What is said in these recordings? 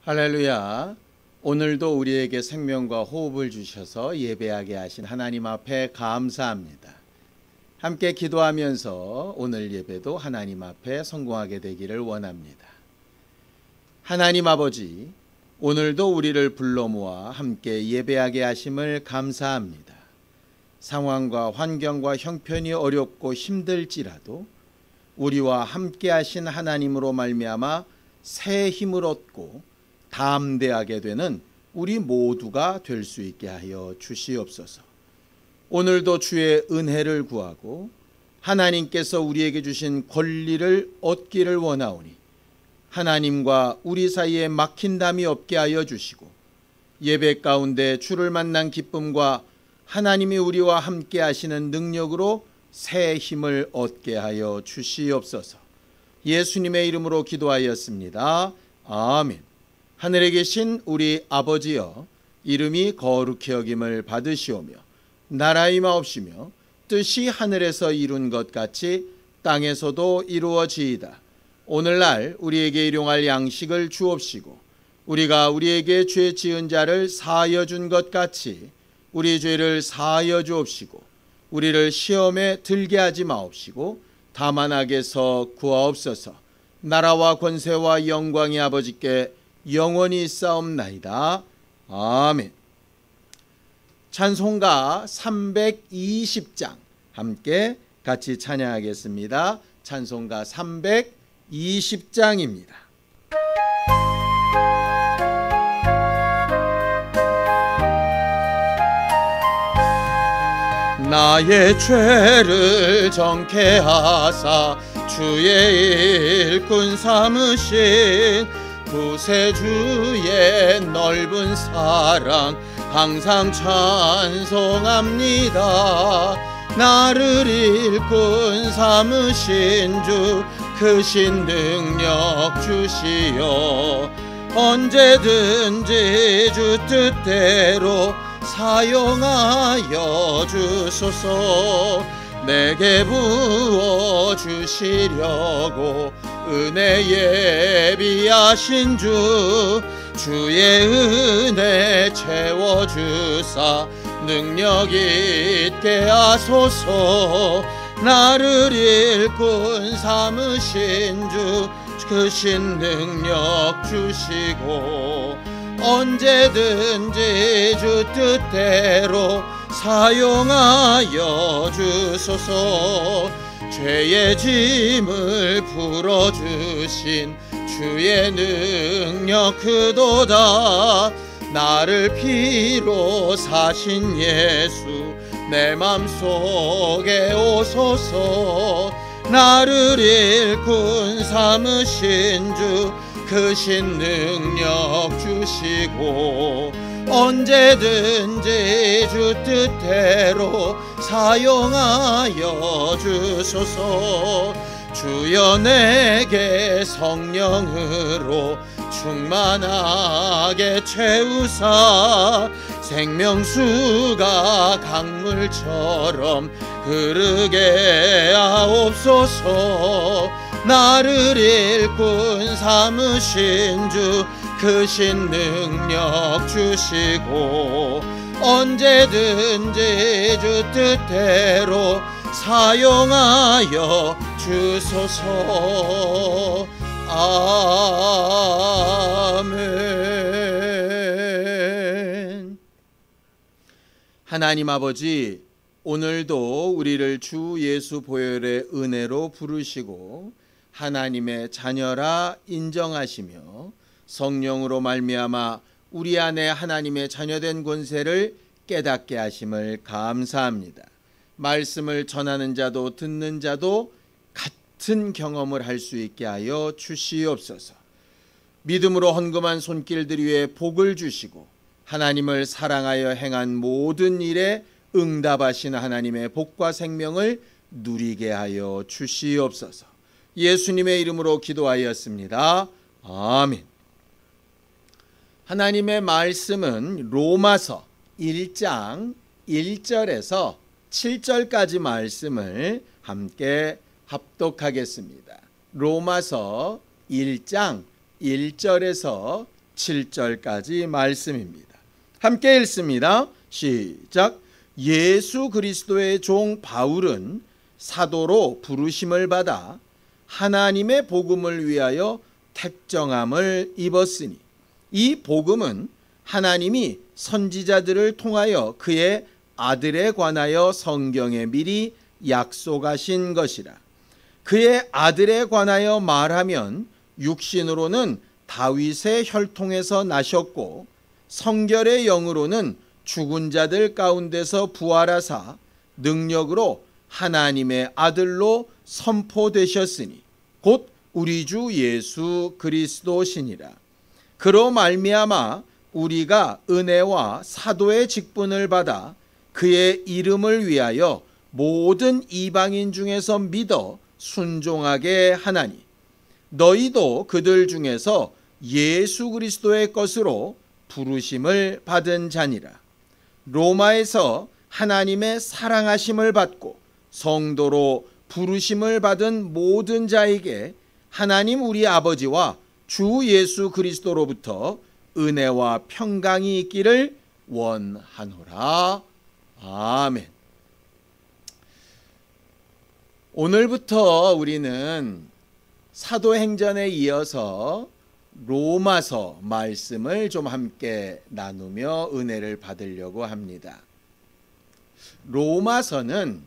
할렐루야. 오늘도 우리에게 생명과 호흡을 주셔서 예배하게 하신 하나님 앞에 감사합니다. 함께 기도하면서 오늘 예배도 하나님 앞에 성공하게 되기를 원합니다. 하나님 아버지, 오늘도 우리를 불러 모아 함께 예배하게 하심을 감사합니다. 상황과 환경과 형편이 어렵고 힘들지라도 우리와 함께 하신 하나님으로 말미암아 새 힘을 얻고 담대하게 되는 우리 모두가 될 수 있게 하여 주시옵소서. 오늘도 주의 은혜를 구하고 하나님께서 우리에게 주신 권리를 얻기를 원하오니 하나님과 우리 사이에 막힌 담이 없게 하여 주시고 예배 가운데 주를 만난 기쁨과 하나님이 우리와 함께 하시는 능력으로 새 힘을 얻게 하여 주시옵소서. 예수님의 이름으로 기도하였습니다. 아멘. 하늘에 계신 우리 아버지여, 이름이 거룩히 여김을 받으시오며 나라의 마옵시며 뜻이 하늘에서 이룬 것 같이 땅에서도 이루어지이다. 오늘날 우리에게 일용할 양식을 주옵시고 우리가 우리에게 죄 지은 자를 사하여 준 것 같이 우리 죄를 사하여 주옵시고 우리를 시험에 들게 하지 마옵시고 다만 악에서 구하옵소서. 나라와 권세와 영광이 아버지께 영원히 있사옵나이다. 아멘. 찬송가 320장 함께 같이 찬양하겠습니다. 찬송가 320장입니다. 나의 죄를 정케 하사 주의 일꾼 삼으신 구세주의 넓은 사랑 항상 찬송합니다. 나를 일꾼 삼으신 주 크신 능력 주시어 언제든지 주 뜻대로 사용하여 주소서. 내게 부어 주시려고 은혜 예비하신 주의 은혜 채워주사 능력 있게 하소서. 나를 일꾼 삼으신 주 크신 능력 주시고 언제든지 주 뜻대로 사용하여 주소서. 죄의 짐을 풀어주신 주의 능력 크도다. 나를 피로 사신 예수 내 맘속에 오소서. 나를 일꾼 삼으신 주 크신 능력 주시고 언제든지 주 뜻대로 사용하여 주소서. 주여 내게 성령으로 충만하게 채우사 생명수가 강물처럼 흐르게 하옵소서. 나를 일꾼 삼으신 주 크신 능력 주시고 언제든지 주 뜻대로 사용하여 주소서. 아멘. 하나님 아버지, 오늘도 우리를 주 예수 보혈의 은혜로 부르시고 하나님의 자녀라 인정하시며 성령으로 말미암아 우리 안에 하나님의 자녀된 권세를 깨닫게 하심을 감사합니다. 말씀을 전하는 자도 듣는 자도 같은 경험을 할 수 있게 하여 주시옵소서. 믿음으로 헌금한 손길들 위에 복을 주시고 하나님을 사랑하여 행한 모든 일에 응답하신 하나님의 복과 생명을 누리게 하여 주시옵소서. 예수님의 이름으로 기도하였습니다. 아멘. 하나님의 말씀은 로마서 1장 1절에서 7절까지 말씀을 함께 합독하겠습니다. 로마서 1장 1절에서 7절까지 말씀입니다. 함께 읽습니다. 시작. 예수 그리스도의 종 바울은 사도로 부르심을 받아 하나님의 복음을 위하여 택정함을 입었으니 이 복음은 하나님이 선지자들을 통하여 그의 아들에 관하여 성경에 미리 약속하신 것이라. 그의 아들에 관하여 말하면 육신으로는 다윗의 혈통에서 나셨고 성결의 영으로는 죽은 자들 가운데서 부활하사 능력으로 하나님의 아들로 선포되셨으니 곧 우리 주 예수 그리스도시니라. 그로 말미암아 우리가 은혜와 사도의 직분을 받아 그의 이름을 위하여 모든 이방인 중에서 믿어 순종하게 하나니 너희도 그들 중에서 예수 그리스도의 것으로 부르심을 받은 자니라. 로마에서 하나님의 사랑하심을 받고 성도로 부르심을 받은 모든 자에게 하나님 우리 아버지와 주 예수 그리스도로부터 은혜와 평강이 있기를 원하노라. 아멘. 오늘부터 우리는 사도행전에 이어서 로마서 말씀을 좀 함께 나누며 은혜를 받으려고 합니다. 로마서는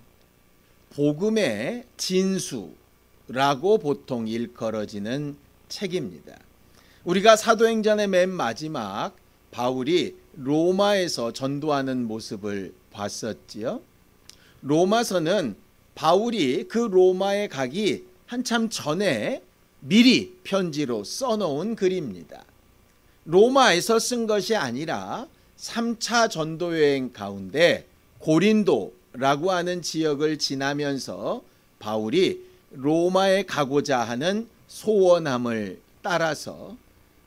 복음의 진수라고 보통 일컬어지는 책입니다. 우리가 사도행전의 맨 마지막 바울이 로마에서 전도하는 모습을 봤었지요. 로마서는 바울이 그 로마에 가기 한참 전에 미리 편지로 써놓은 글입니다. 로마에서 쓴 것이 아니라 3차 전도여행 가운데 고린도라고 하는 지역을 지나면서 바울이 로마에 가고자 하는 소원함을 따라서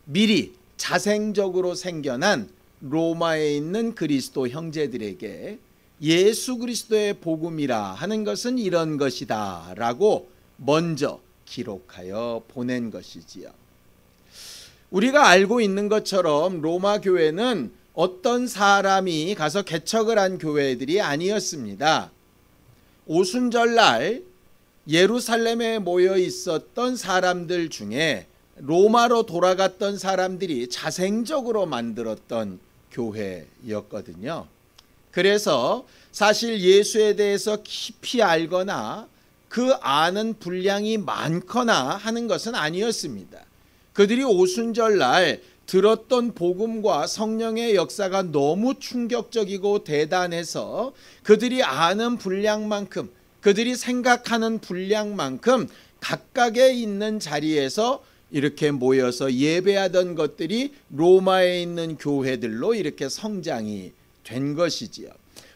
미리 자생적으로 생겨난 로마에 있는 그리스도 형제들에게 예수 그리스도의 복음이라 하는 것은 이런 것이다 라고 먼저 기록하여 보낸 것이지요. 우리가 알고 있는 것처럼 로마 교회는 어떤 사람이 가서 개척을 한 교회들이 아니었습니다. 오순절날 예루살렘에 모여 있었던 사람들 중에 로마로 돌아갔던 사람들이 자생적으로 만들었던 교회였거든요. 그래서 사실 예수에 대해서 깊이 알거나 그 아는 분량이 많거나 하는 것은 아니었습니다. 그들이 오순절날 들었던 복음과 성령의 역사가 너무 충격적이고 대단해서 그들이 아는 분량만큼, 그들이 생각하는 분량만큼 각각의 있는 자리에서 이렇게 모여서 예배하던 것들이 로마에 있는 교회들로 이렇게 성장이 된 것이지요.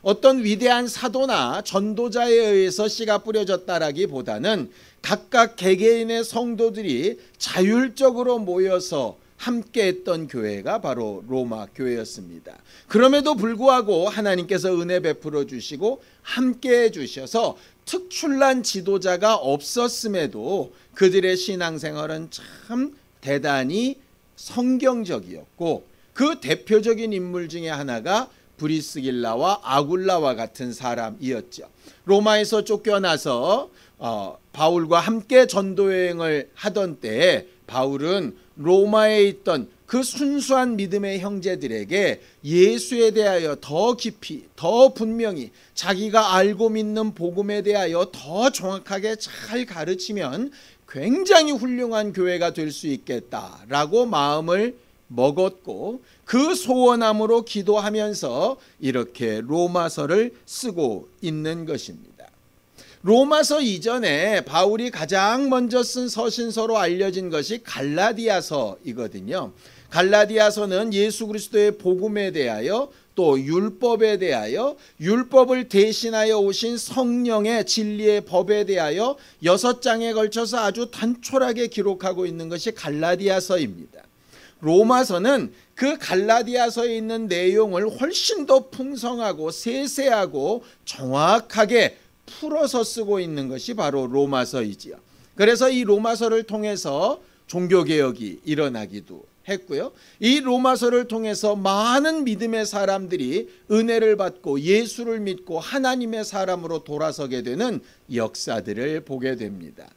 어떤 위대한 사도나 전도자에 의해서 씨가 뿌려졌다라기보다는 각각 개개인의 성도들이 자율적으로 모여서 함께했던 교회가 바로 로마 교회였습니다. 그럼에도 불구하고 하나님께서 은혜 베풀어 주시고 함께해 주셔서 특출난 지도자가 없었음에도 그들의 신앙생활은 참 대단히 성경적이었고 그 대표적인 인물 중에 하나가 브리스길라와 아굴라와 같은 사람이었죠. 로마에서 쫓겨나서 바울과 함께 전도여행을 하던 때에 바울은 로마에 있던 그 순수한 믿음의 형제들에게 예수에 대하여 더 깊이, 더 분명히 자기가 알고 믿는 복음에 대하여 더 정확하게 잘 가르치면 굉장히 훌륭한 교회가 될 수 있겠다라고 마음을 먹었고 그 소원함으로 기도하면서 이렇게 로마서를 쓰고 있는 것입니다. 로마서 이전에 바울이 가장 먼저 쓴 서신서로 알려진 것이 갈라디아서이거든요. 갈라디아서는 예수 그리스도의 복음에 대하여 또 율법에 대하여 율법을 대신하여 오신 성령의 진리의 법에 대하여 6장에 걸쳐서 아주 단촐하게 기록하고 있는 것이 갈라디아서입니다. 로마서는 그 갈라디아서에 있는 내용을 훨씬 더 풍성하고 세세하고 정확하게 풀어서 쓰고 있는 것이 바로 로마서이지요. 그래서 이 로마서를 통해서 종교개혁이 일어나기도 했고요. 이 로마서를 통해서 많은 믿음의 사람들이 은혜를 받고 예수를 믿고 하나님의 사람으로 돌아서게 되는 역사들을 보게 됩니다.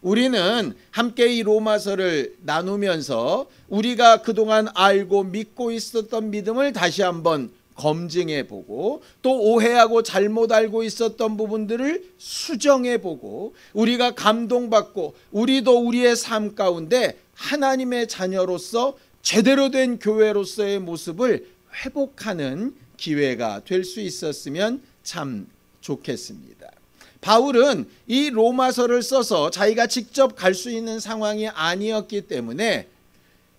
우리는 함께 이 로마서를 나누면서 우리가 그동안 알고 믿고 있었던 믿음을 다시 한번 검증해 보고 또 오해하고 잘못 알고 있었던 부분들을 수정해 보고 우리가 감동받고 우리도 우리의 삶 가운데 하나님의 자녀로서 제대로 된 교회로서의 모습을 회복하는 기회가 될 수 있었으면 참 좋겠습니다. 바울은 이 로마서를 써서 자기가 직접 갈 수 있는 상황이 아니었기 때문에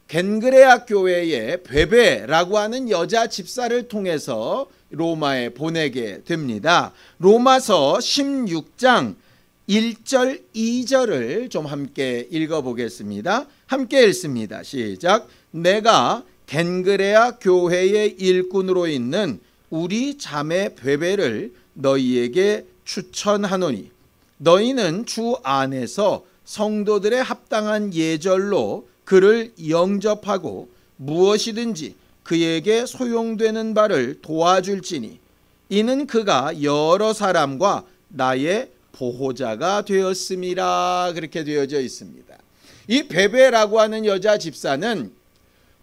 겐그레아 교회의 베베라고 하는 여자 집사를 통해서 로마에 보내게 됩니다. 로마서 16장 1절 2절을 좀 함께 읽어보겠습니다. 함께 읽습니다. 시작. 내가 겐그레아 교회의 일꾼으로 있는 우리 자매 베베를 너희에게 추천하노니 너희는 주 안에서 성도들의 합당한 예절로 그를 영접하고 무엇이든지 그에게 소용되는 바를 도와줄지니 이는 그가 여러 사람과 나의 보호자가 되었음이라. 그렇게 되어져 있습니다. 이 베베라고 하는 여자 집사는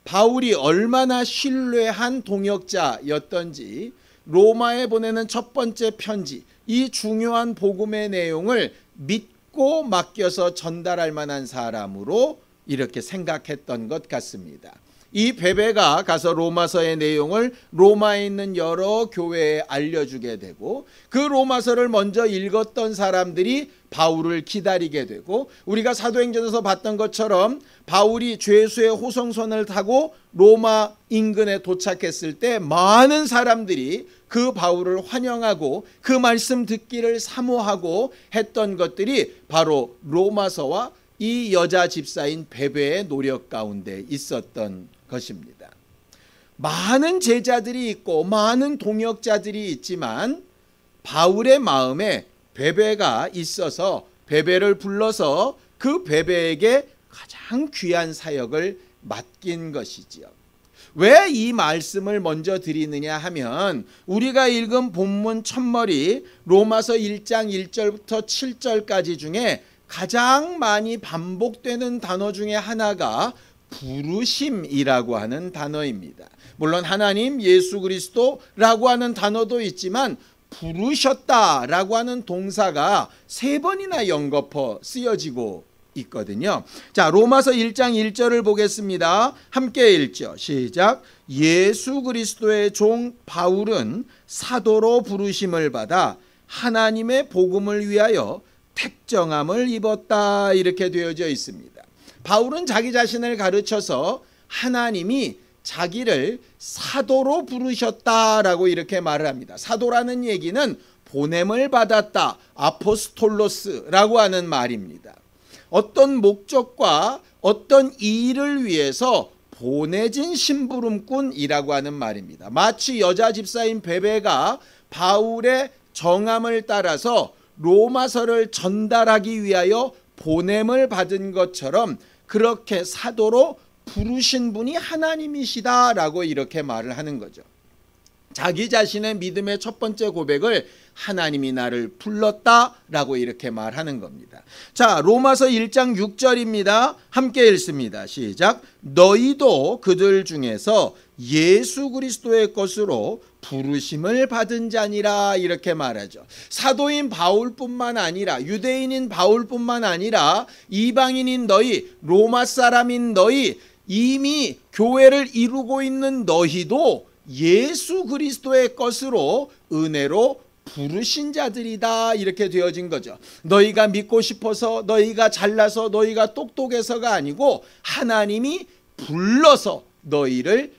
바울이 얼마나 신뢰한 동역자였던지 로마에 보내는 첫 번째 편지, 이 중요한 복음의 내용을 믿고 맡겨서 전달할 만한 사람으로 이렇게 생각했던 것 같습니다. 이 베베가 가서 로마서의 내용을 로마에 있는 여러 교회에 알려주게 되고 그 로마서를 먼저 읽었던 사람들이 바울을 기다리게 되고 우리가 사도행전에서 봤던 것처럼 바울이 죄수의 호성선을 타고 로마 인근에 도착했을 때 많은 사람들이 그 바울을 환영하고 그 말씀 듣기를 사모하고 했던 것들이 바로 로마서와 이 여자 집사인 베베의 노력 가운데 있었던 것입니다. 많은 제자들이 있고 많은 동역자들이 있지만 바울의 마음에 베베가 있어서 베베를 불러서 그 베베에게 가장 귀한 사역을 맡긴 것이지요. 왜 이 말씀을 먼저 드리느냐 하면 우리가 읽은 본문 첫머리 로마서 1장 1절부터 7절까지 중에 가장 많이 반복되는 단어 중에 하나가 부르심이라고 하는 단어입니다. 물론 하나님, 예수 그리스도라고 하는 단어도 있지만 부르셨다라고 하는 동사가 3번이나 연거푸 쓰여지고 있거든요. 자, 로마서 1장 1절을 보겠습니다. 함께 읽죠. 시작. 예수 그리스도의 종 바울은 사도로 부르심을 받아 하나님의 복음을 위하여 택정함을 입었다. 이렇게 되어져 있습니다. 바울은 자기 자신을 가르쳐서 하나님이 자기를 사도로 부르셨다라고 이렇게 말을 합니다. 사도라는 얘기는 보냄을 받았다, 아포스톨로스라고 하는 말입니다. 어떤 목적과 어떤 일을 위해서 보내진 심부름꾼이라고 하는 말입니다. 마치 여자 집사인 베베가 바울의 정함을 따라서 로마서를 전달하기 위하여 보냄을 받은 것처럼 그렇게 사도로 부르신 분이 하나님이시다라고 이렇게 말을 하는 거죠. 자기 자신의 믿음의 첫 번째 고백을 하나님이 나를 불렀다라고 이렇게 말하는 겁니다. 자, 로마서 1장 6절입니다. 함께 읽습니다. 시작. 너희도 그들 중에서 예수 그리스도의 것으로 부르심을 받은 자니라. 이렇게 말하죠. 사도인 바울뿐만 아니라 유대인인 바울뿐만 아니라 이방인인 너희, 로마 사람인 너희, 이미 교회를 이루고 있는 너희도 예수 그리스도의 것으로 은혜로 부르신 자들이다. 이렇게 되어진 거죠. 너희가 믿고 싶어서, 너희가 잘나서, 너희가 똑똑해서가 아니고 하나님이 불러서 너희를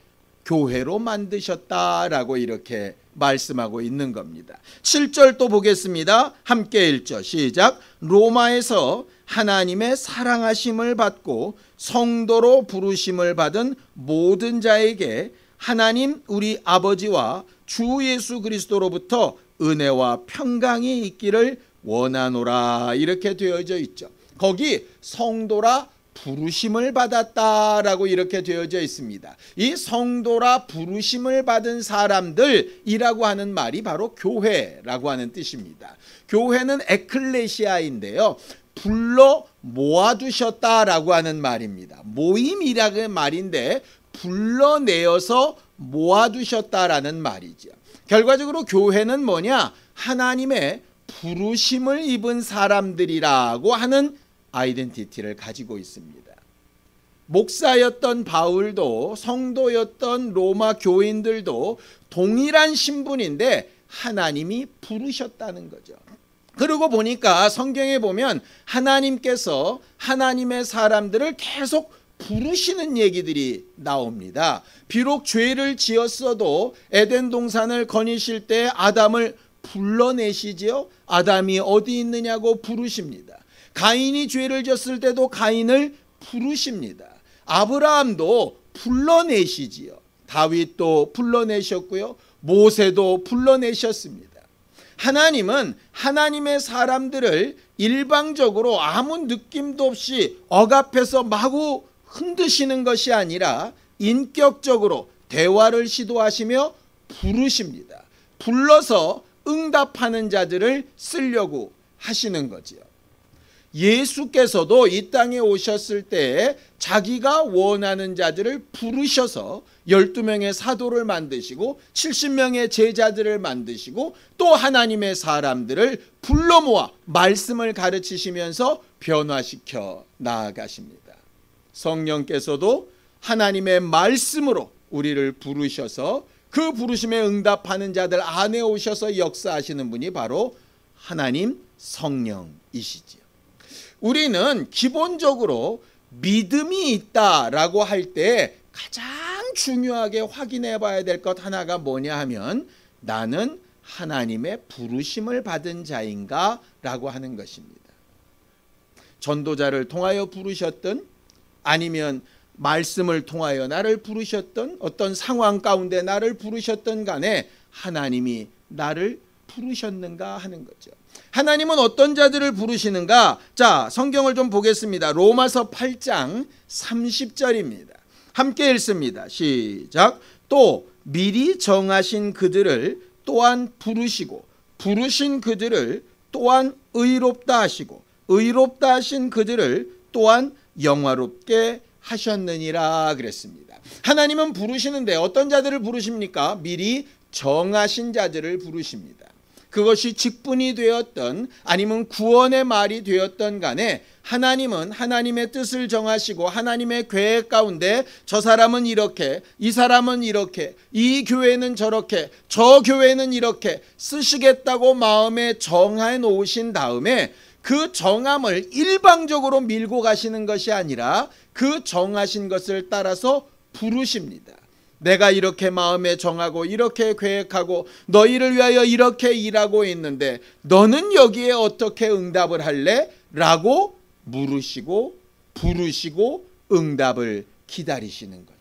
교회로 만드셨다라고 이렇게 말씀하고 있는 겁니다. 7절 또 보겠습니다. 함께 읽죠. 시작. 로마에서 하나님의 사랑하심을 받고 성도로 부르심을 받은 모든 자에게 하나님 우리 아버지와 주 예수 그리스도로부터 은혜와 평강이 있기를 원하노라. 이렇게 되어져 있죠. 거기 성도라 부르심을 받았다라고 이렇게 되어져 있습니다. 이 성도라 부르심을 받은 사람들이라고 하는 말이 바로 교회라고 하는 뜻입니다. 교회는 에클레시아인데요, 불러 모아두셨다라고 하는 말입니다. 모임이라는 말인데 불러내어서 모아두셨다라는 말이죠. 결과적으로 교회는 뭐냐? 하나님의 부르심을 입은 사람들이라고 하는 아이덴티티를 가지고 있습니다. 목사였던 바울도 성도였던 로마 교인들도 동일한 신분인데 하나님이 부르셨다는 거죠. 그러고 보니까 성경에 보면 하나님께서 하나님의 사람들을 계속 부르시는 얘기들이 나옵니다. 비록 죄를 지었어도 에덴 동산을 거니실 때 아담을 불러내시지요. 아담이 어디 있느냐고 부르십니다. 가인이 죄를 졌을 때도 가인을 부르십니다. 아브라함도 불러내시지요. 다윗도 불러내셨고요. 모세도 불러내셨습니다. 하나님은 하나님의 사람들을 일방적으로 아무 느낌도 없이 억압해서 마구 흔드시는 것이 아니라 인격적으로 대화를 시도하시며 부르십니다. 불러서 응답하는 자들을 쓰려고 하시는 거지요. 예수께서도 이 땅에 오셨을 때 자기가 원하는 자들을 부르셔서 12명의 사도를 만드시고 70명의 제자들을 만드시고 또 하나님의 사람들을 불러 모아 말씀을 가르치시면서 변화시켜 나아가십니다. 성령께서도 하나님의 말씀으로 우리를 부르셔서 그 부르심에 응답하는 자들 안에 오셔서 역사하시는 분이 바로 하나님 성령이시지요. 우리는 기본적으로 믿음이 있다라고 할 때 가장 중요하게 확인해 봐야 될 것 하나가 뭐냐 하면 나는 하나님의 부르심을 받은 자인가 라고 하는 것입니다. 전도자를 통하여 부르셨든 아니면 말씀을 통하여 나를 부르셨던 어떤 상황 가운데 나를 부르셨던 간에 하나님이 나를 부르셨는가 하는 거죠. 하나님은 어떤 자들을 부르시는가? 자, 성경을 좀 보겠습니다. 로마서 8장 30절입니다. 함께 읽습니다. 시작. 또 미리 정하신 그들을 또한 부르시고 부르신 그들을 또한 의롭다 하시고 의롭다 하신 그들을 또한 영화롭게 하셨느니라 그랬습니다. 하나님은 부르시는데 어떤 자들을 부르십니까? 미리 정하신 자들을 부르십니다. 그것이 직분이 되었던 아니면 구원의 말이 되었던 간에 하나님은 하나님의 뜻을 정하시고 하나님의 계획 가운데 저 사람은 이렇게, 이 사람은 이렇게, 이 교회는 저렇게, 저 교회는 이렇게 쓰시겠다고 마음에 정해 놓으신 다음에 그 정함을 일방적으로 밀고 가시는 것이 아니라 그 정하신 것을 따라서 부르십니다. 내가 이렇게 마음에 정하고 이렇게 계획하고 너희를 위하여 이렇게 일하고 있는데 너는 여기에 어떻게 응답을 할래? 라고 물으시고 부르시고 응답을 기다리시는 거죠.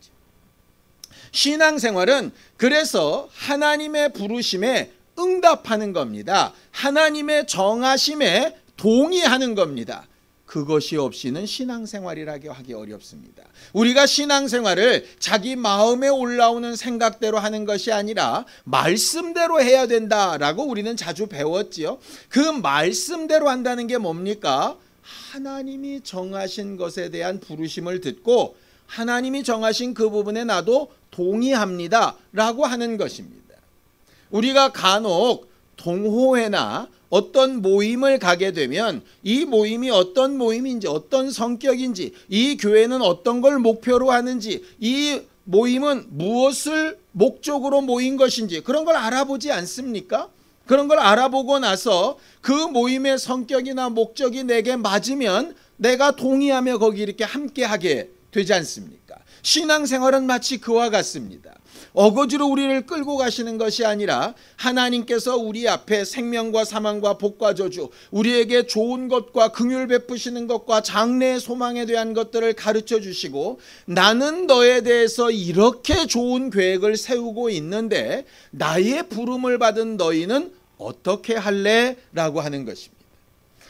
신앙생활은 그래서 하나님의 부르심에 응답하는 겁니다. 하나님의 정하심에 동의하는 겁니다. 그것이 없이는 신앙생활이라고 하기 어렵습니다. 우리가 신앙생활을 자기 마음에 올라오는 생각대로 하는 것이 아니라 말씀대로 해야 된다라고 우리는 자주 배웠지요. 그 말씀대로 한다는 게 뭡니까? 하나님이 정하신 것에 대한 부르심을 듣고 하나님이 정하신 그 부분에 나도 동의합니다 라고 하는 것입니다. 우리가 간혹 동호회나 어떤 모임을 가게 되면 이 모임이 어떤 모임인지 어떤 성격인지 이 교회는 어떤 걸 목표로 하는지 이 모임은 무엇을 목적으로 모인 것인지 그런 걸 알아보지 않습니까? 그런 걸 알아보고 나서 그 모임의 성격이나 목적이 내게 맞으면 내가 동의하며 거기 이렇게 함께하게 되지 않습니까? 신앙생활은 마치 그와 같습니다. 어거지로 우리를 끌고 가시는 것이 아니라 하나님께서 우리 앞에 생명과 사망과 복과 저주, 우리에게 좋은 것과 긍휼 베푸시는 것과 장래의 소망에 대한 것들을 가르쳐 주시고 나는 너에 대해서 이렇게 좋은 계획을 세우고 있는데 나의 부름을 받은 너희는 어떻게 할래? 라고 하는 것입니다.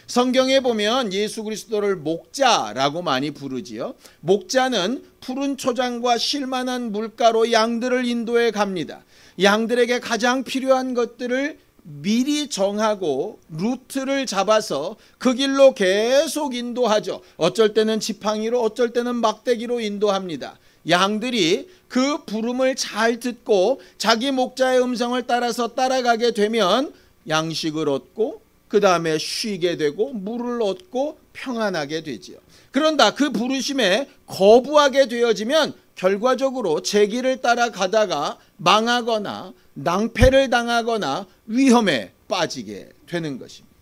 성경에 보면 예수 그리스도를 목자라고 많이 부르지요. 목자는 푸른 초장과 쉴만한 물가로 양들을 인도해 갑니다. 양들에게 가장 필요한 것들을 미리 정하고 루트를 잡아서 그 길로 계속 인도하죠. 어쩔 때는 지팡이로, 어쩔 때는 막대기로 인도합니다. 양들이 그 부름을 잘 듣고 자기 목자의 음성을 따라서 따라가게 되면 양식을 얻고 그 다음에 쉬게 되고 물을 얻고 평안하게 되지요. 그런다 그 부르심에 거부하게 되어지면 결과적으로 제 길을 따라가다가 망하거나 낭패를 당하거나 위험에 빠지게 되는 것입니다.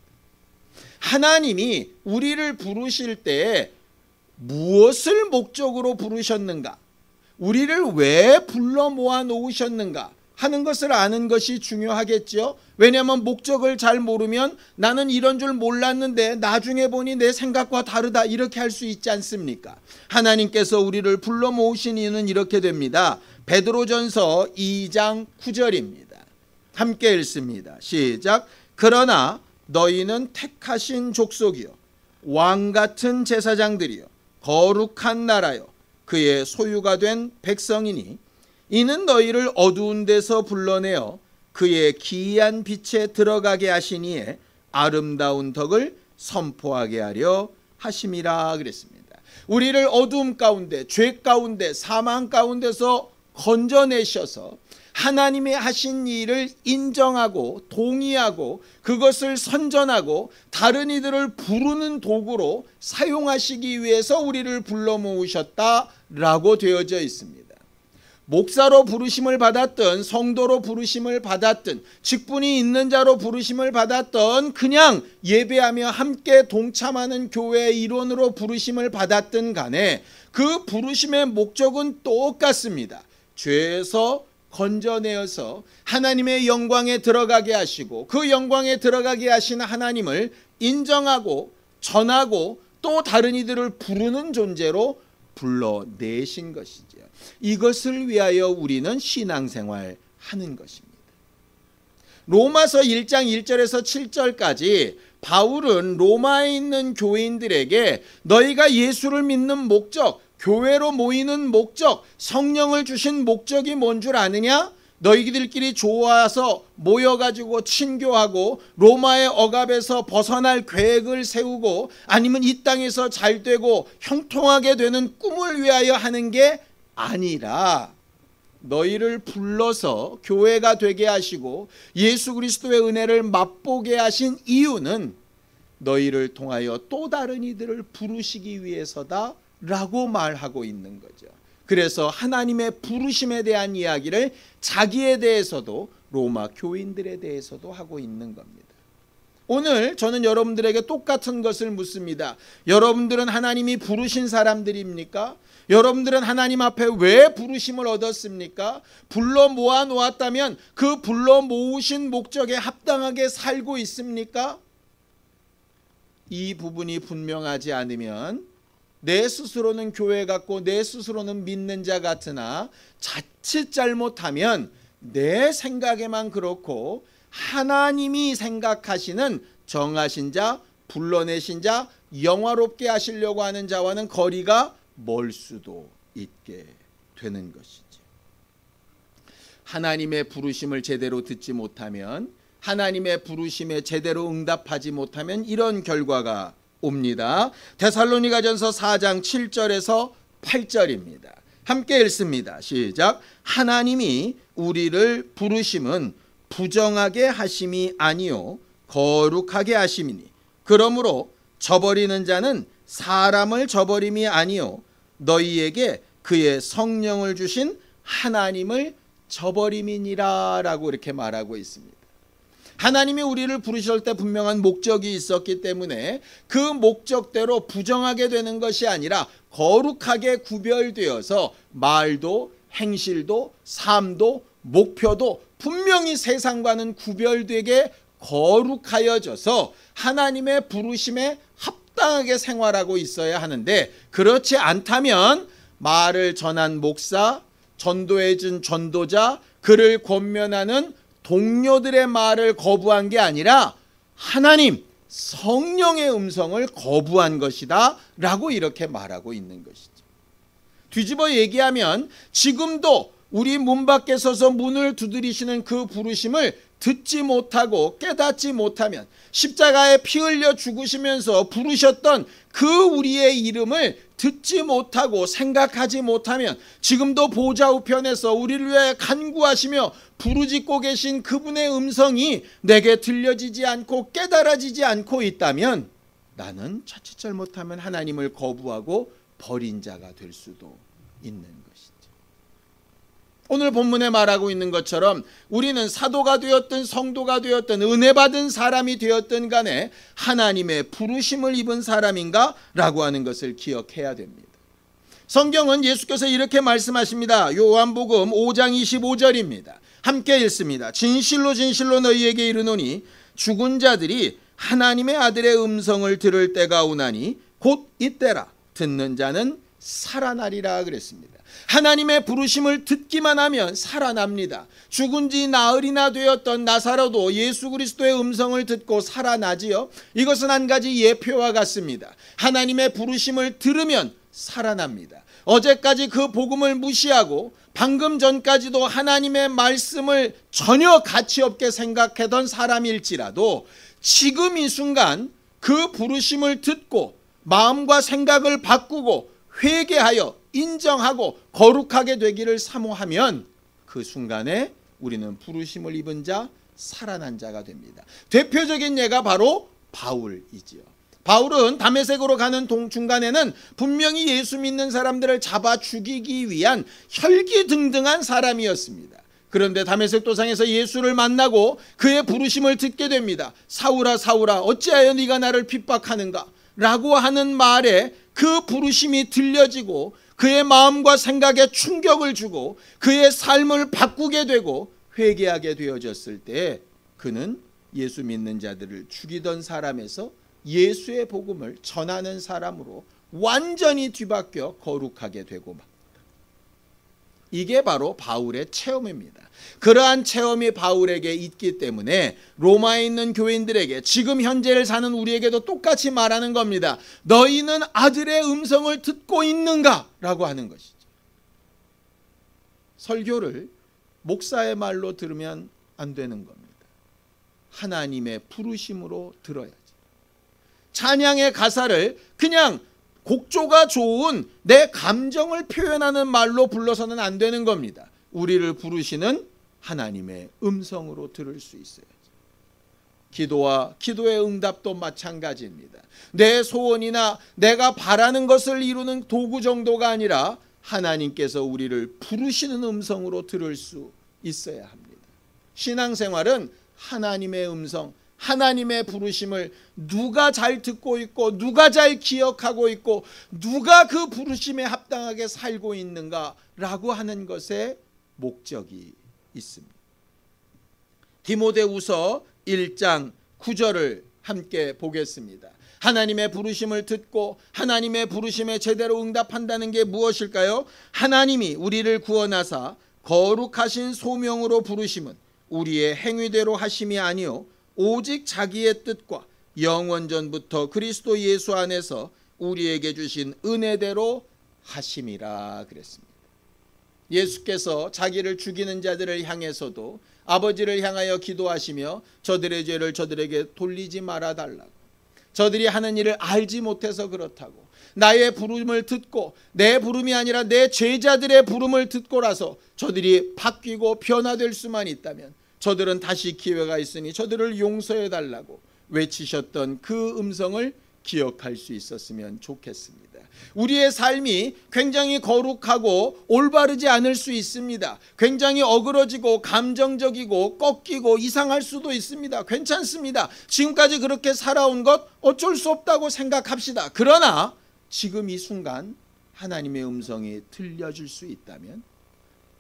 하나님이 우리를 부르실 때 무엇을 목적으로 부르셨는가? 우리를 왜 불러 모아 놓으셨는가 하는 것을 아는 것이 중요하겠죠. 왜냐하면 목적을 잘 모르면 나는 이런 줄 몰랐는데 나중에 보니 내 생각과 다르다 이렇게 할 수 있지 않습니까? 하나님께서 우리를 불러 모으신 이유는 이렇게 됩니다. 베드로전서 2장 9절입니다. 함께 읽습니다. 시작. 그러나 너희는 택하신 족속이요 왕같은 제사장들이요 거룩한 나라요 그의 소유가 된 백성이니 이는 너희를 어두운 데서 불러내어 그의 기이한 빛에 들어가게 하시니에 아름다운 덕을 선포하게 하려 하심이라 그랬습니다. 우리를 어두움 가운데, 죄 가운데, 사망 가운데서 건져내셔서 하나님의 하신 일을 인정하고 동의하고 그것을 선전하고 다른 이들을 부르는 도구로 사용하시기 위해서 우리를 불러 모으셨다라고 되어져 있습니다. 목사로 부르심을 받았든 성도로 부르심을 받았든 직분이 있는 자로 부르심을 받았든 그냥 예배하며 함께 동참하는 교회의 일원으로 부르심을 받았든 간에 그 부르심의 목적은 똑같습니다. 죄에서 건져내어서 하나님의 영광에 들어가게 하시고 그 영광에 들어가게 하시는 하나님을 인정하고 전하고 또 다른 이들을 부르는 존재로 불러내신 것이죠. 이것을 위하여 우리는 신앙생활 하는 것입니다. 로마서 1장 1절에서 7절까지 바울은 로마에 있는 교인들에게 너희가 예수를 믿는 목적, 교회로 모이는 목적, 성령을 주신 목적이 뭔 줄 아느냐? 너희들끼리 좋아서 모여가지고 친교하고 로마의 억압에서 벗어날 계획을 세우고 아니면 이 땅에서 잘되고 형통하게 되는 꿈을 위하여 하는 게 아니라 너희를 불러서 교회가 되게 하시고 예수 그리스도의 은혜를 맛보게 하신 이유는 너희를 통하여 또 다른 이들을 부르시기 위해서다 라고 말하고 있는 거죠. 그래서 하나님의 부르심에 대한 이야기를 자기에 대해서도 로마 교인들에 대해서도 하고 있는 겁니다. 오늘 저는 여러분들에게 똑같은 것을 묻습니다. 여러분들은 하나님이 부르신 사람들입니까? 여러분들은 하나님 앞에 왜 부르심을 얻었습니까? 불러 모아 놓았다면 그 불러 모으신 목적에 합당하게 살고 있습니까? 이 부분이 분명하지 않으면 내 스스로는 교회 같고 내 스스로는 믿는 자 같으나 자칫 잘못하면 내 생각에만 그렇고 하나님이 생각하시는 정하신 자, 불러내신 자, 영화롭게 하시려고 하는 자와는 거리가 멀 수도 있게 되는 것이죠. 하나님의 부르심을 제대로 듣지 못하면, 하나님의 부르심에 제대로 응답하지 못하면 이런 결과가 옵니다. 데살로니가전서 4장 7절에서 8절입니다. 함께 읽습니다. 시작. 하나님이 우리를 부르심은 부정하게 하심이 아니요 거룩하게 하심이니 그러므로 저버리는 자는 사람을 저버림이 아니요 너희에게 그의 성령을 주신 하나님을 저버림이니라 라고 이렇게 말하고 있습니다. 하나님이 우리를 부르실 때 분명한 목적이 있었기 때문에 그 목적대로 부정하게 되는 것이 아니라 거룩하게 구별되어서 말도 행실도 삶도 목표도 분명히 세상과는 구별되게 거룩하여져서 하나님의 부르심에 합당하게 생활하고 있어야 하는데 그렇지 않다면 말을 전한 목사, 전도해준 전도자, 그를 권면하는 동료들의 말을 거부한 게 아니라 하나님, 성령의 음성을 거부한 것이다 라고 이렇게 말하고 있는 것이죠. 뒤집어 얘기하면 지금도 우리 문 밖에 서서 문을 두드리시는 그 부르심을 듣지 못하고 깨닫지 못하면, 십자가에 피 흘려 죽으시면서 부르셨던 그 우리의 이름을 듣지 못하고 생각하지 못하면, 지금도 보좌 우편에서 우리를 위해 간구하시며 부르짖고 계신 그분의 음성이 내게 들려지지 않고 깨달아지지 않고 있다면, 나는 자칫 잘못하면 하나님을 거부하고 버린 자가 될 수도 있는 것이죠. 오늘 본문에 말하고 있는 것처럼 우리는 사도가 되었든 성도가 되었든 은혜 받은 사람이 되었든 간에 하나님의 부르심을 입은 사람인가? 라고 하는 것을 기억해야 됩니다. 성경은 예수께서 이렇게 말씀하십니다. 요한복음 5장 25절입니다. 함께 읽습니다. 진실로 진실로 너희에게 이르노니 죽은 자들이 하나님의 아들의 음성을 들을 때가 오나니 곧 이때라. 듣는 자는 살아나리라 그랬습니다. 하나님의 부르심을 듣기만 하면 살아납니다. 죽은 지 나흘이나 되었던 나사로도 예수 그리스도의 음성을 듣고 살아나지요. 이것은 한 가지 예표와 같습니다. 하나님의 부르심을 들으면 살아납니다. 어제까지 그 복음을 무시하고 방금 전까지도 하나님의 말씀을 전혀 가치 없게 생각하던 사람일지라도 지금 이 순간 그 부르심을 듣고 마음과 생각을 바꾸고 회개하여 인정하고 거룩하게 되기를 사모하면 그 순간에 우리는 부르심을 입은 자, 살아난 자가 됩니다. 대표적인 예가 바로 바울이지요. 바울은 다메섹으로 가는 중간에는 분명히 예수 믿는 사람들을 잡아 죽이기 위한 혈기등등한 사람이었습니다. 그런데 다메섹 도상에서 예수를 만나고 그의 부르심을 듣게 됩니다. 사울아 사울아 어찌하여 네가 나를 핍박하는가? 라고 하는 말에 그 부르심이 들려지고 그의 마음과 생각에 충격을 주고 그의 삶을 바꾸게 되고 회개하게 되어졌을 때 그는 예수 믿는 자들을 죽이던 사람에서 예수의 복음을 전하는 사람으로 완전히 뒤바뀌어 거룩하게 되고 맙니다. 이게 바로 바울의 체험입니다. 그러한 체험이 바울에게 있기 때문에 로마에 있는 교인들에게 지금 현재를 사는 우리에게도 똑같이 말하는 겁니다. 너희는 아들의 음성을 듣고 있는가? 라고 하는 것이죠. 설교를 목사의 말로 들으면 안 되는 겁니다. 하나님의 부르심으로 들어야지. 찬양의 가사를 그냥 곡조가 좋은 내 감정을 표현하는 말로 불러서는 안 되는 겁니다. 우리를 부르시는 하나님의 음성으로 들을 수 있어야죠. 기도와 기도의 응답도 마찬가지입니다. 내 소원이나 내가 바라는 것을 이루는 도구 정도가 아니라 하나님께서 우리를 부르시는 음성으로 들을 수 있어야 합니다. 신앙생활은 하나님의 음성, 하나님의 부르심을 누가 잘 듣고 있고 누가 잘 기억하고 있고 누가 그 부르심에 합당하게 살고 있는가라고 하는 것에 목적이 있습니다. 디모데후서 1장 9절을 함께 보겠습니다. 하나님의 부르심을 듣고 하나님의 부르심에 제대로 응답한다는 게 무엇일까요? 하나님이 우리를 구원하사 거룩하신 소명으로 부르심은 우리의 행위대로 하심이 아니요 오직 자기의 뜻과 영원전부터 그리스도 예수 안에서 우리에게 주신 은혜대로 하심이라 그랬습니다. 예수께서 자기를 죽이는 자들을 향해서도 아버지를 향하여 기도하시며 저들의 죄를 저들에게 돌리지 말아 달라고, 저들이 하는 일을 알지 못해서 그렇다고, 나의 부름을 듣고 내 부름이 아니라 내 제자들의 부름을 듣고라서 저들이 바뀌고 변화될 수만 있다면 저들은 다시 기회가 있으니 저들을 용서해 달라고 외치셨던 그 음성을 기억할 수 있었으면 좋겠습니다. 우리의 삶이 굉장히 거룩하고 올바르지 않을 수 있습니다. 굉장히 어그러지고 감정적이고 꺾이고 이상할 수도 있습니다. 괜찮습니다. 지금까지 그렇게 살아온 것 어쩔 수 없다고 생각합시다. 그러나 지금 이 순간 하나님의 음성이 들려줄 수 있다면,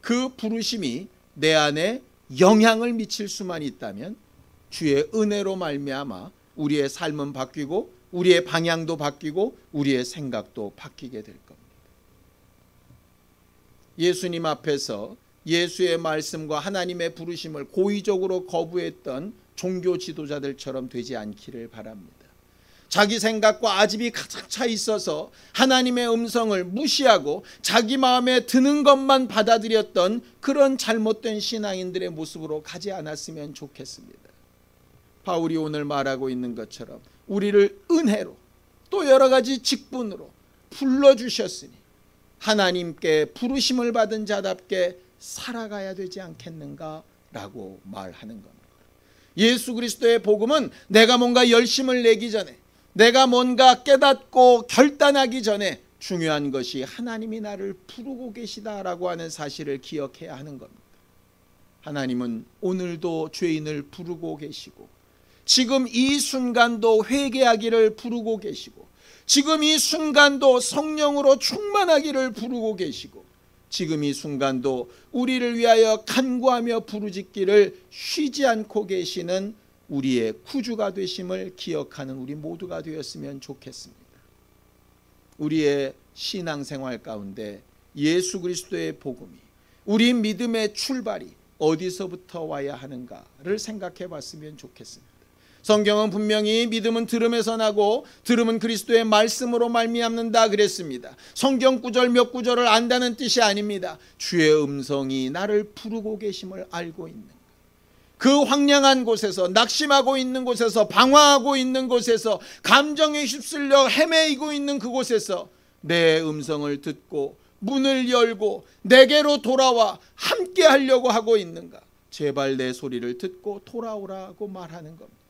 그 부르심이 내 안에 영향을 미칠 수만 있다면 주의 은혜로 말미암아 우리의 삶은 바뀌고 우리의 방향도 바뀌고 우리의 생각도 바뀌게 될 겁니다. 예수님 앞에서 예수의 말씀과 하나님의 부르심을 고의적으로 거부했던 종교 지도자들처럼 되지 않기를 바랍니다. 자기 생각과 아집이 가득 차 있어서 하나님의 음성을 무시하고 자기 마음에 드는 것만 받아들였던 그런 잘못된 신앙인들의 모습으로 가지 않았으면 좋겠습니다. 바울이 오늘 말하고 있는 것처럼 우리를 은혜로 또 여러 가지 직분으로 불러주셨으니 하나님께 부르심을 받은 자답게 살아가야 되지 않겠는가 라고 말하는 겁니다. 예수 그리스도의 복음은 내가 뭔가 열심을 내기 전에, 내가 뭔가 깨닫고 결단하기 전에 중요한 것이 하나님이 나를 부르고 계시다라고 하는 사실을 기억해야 하는 겁니다. 하나님은 오늘도 죄인을 부르고 계시고, 지금 이 순간도 회개하기를 부르고 계시고, 지금 이 순간도 성령으로 충만하기를 부르고 계시고, 지금 이 순간도 우리를 위하여 간구하며 부르짖기를 쉬지 않고 계시는 우리의 구주가 되심을 기억하는 우리 모두가 되었으면 좋겠습니다. 우리의 신앙생활 가운데 예수 그리스도의 복음이, 우리 믿음의 출발이 어디서부터 와야 하는가를 생각해 봤으면 좋겠습니다. 성경은 분명히 믿음은 들음에서 나고 들음은 그리스도의 말씀으로 말미암는다 그랬습니다. 성경 구절 몇 구절을 안다는 뜻이 아닙니다. 주의 음성이 나를 부르고 계심을 알고 있는 그 황량한 곳에서, 낙심하고 있는 곳에서, 방황하고 있는 곳에서, 감정에 휩쓸려 헤매이고 있는 그곳에서 내 음성을 듣고 문을 열고 내게로 돌아와 함께 하려고 하고 있는가? 제발 내 소리를 듣고 돌아오라고 말하는 겁니다.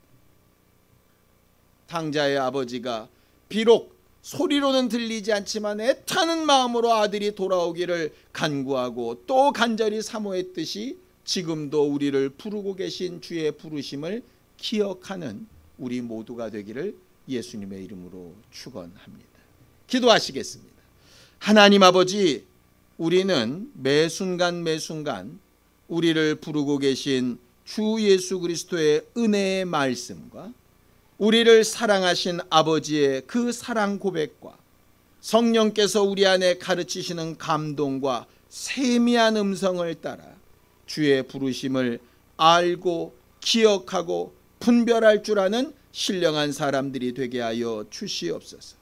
탕자의 아버지가 비록 소리로는 들리지 않지만 애타는 마음으로 아들이 돌아오기를 간구하고 또 간절히 사모했듯이 지금도 우리를 부르고 계신 주의 부르심을 기억하는 우리 모두가 되기를 예수님의 이름으로 축원합니다. 기도하시겠습니다. 하나님 아버지, 우리는 매 순간 우리를 부르고 계신 주 예수 그리스도의 은혜의 말씀과 우리를 사랑하신 아버지의 그 사랑 고백과 성령께서 우리 안에 가르치시는 감동과 세미한 음성을 따라 주의 부르심을 알고 기억하고 분별할 줄 아는 신령한 사람들이 되게 하여 주시옵소서.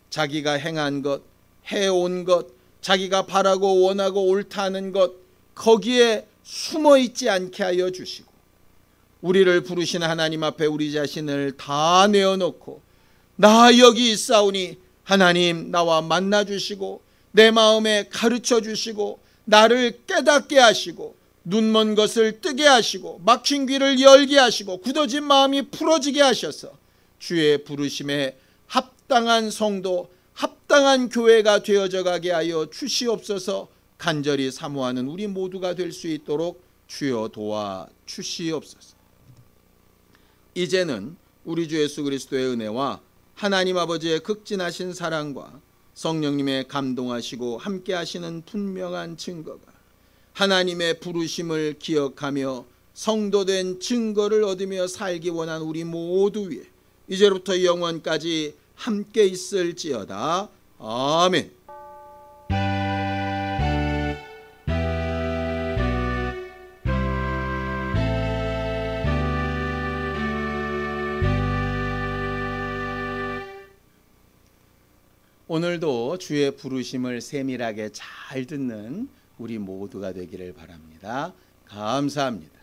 자기가 행한 것, 해온 것, 자기가 바라고 원하고 옳다는 것, 거기에 숨어 있지 않게 하여 주시고, 우리를 부르신 하나님 앞에 우리 자신을 다 내어놓고 나 여기 있사오니 하나님 나와 만나 주시고 내 마음에 가르쳐 주시고 나를 깨닫게 하시고 눈먼 것을 뜨게 하시고 막힌 귀를 열게 하시고 굳어진 마음이 풀어지게 하셔서 주의 부르심에 합당한 성도, 합당한 교회가 되어져 가게 하여 주시옵소서. 간절히 사모하는 우리 모두가 될 수 있도록 주여 도와 주시옵소서. 이제는 우리 주 예수 그리스도의 은혜와 하나님 아버지의 극진하신 사랑과 성령님의 감동하시고 함께 하시는 분명한 증거가 하나님의 부르심을 기억하며 성도된 증거를 얻으며 살기 원한 우리 모두 위에 이제부터 영원까지 함께 있을지어다. 아멘. 오늘도 주의 부르심을 세밀하게 잘 듣는 우리 모두가 되기를 바랍니다. 감사합니다.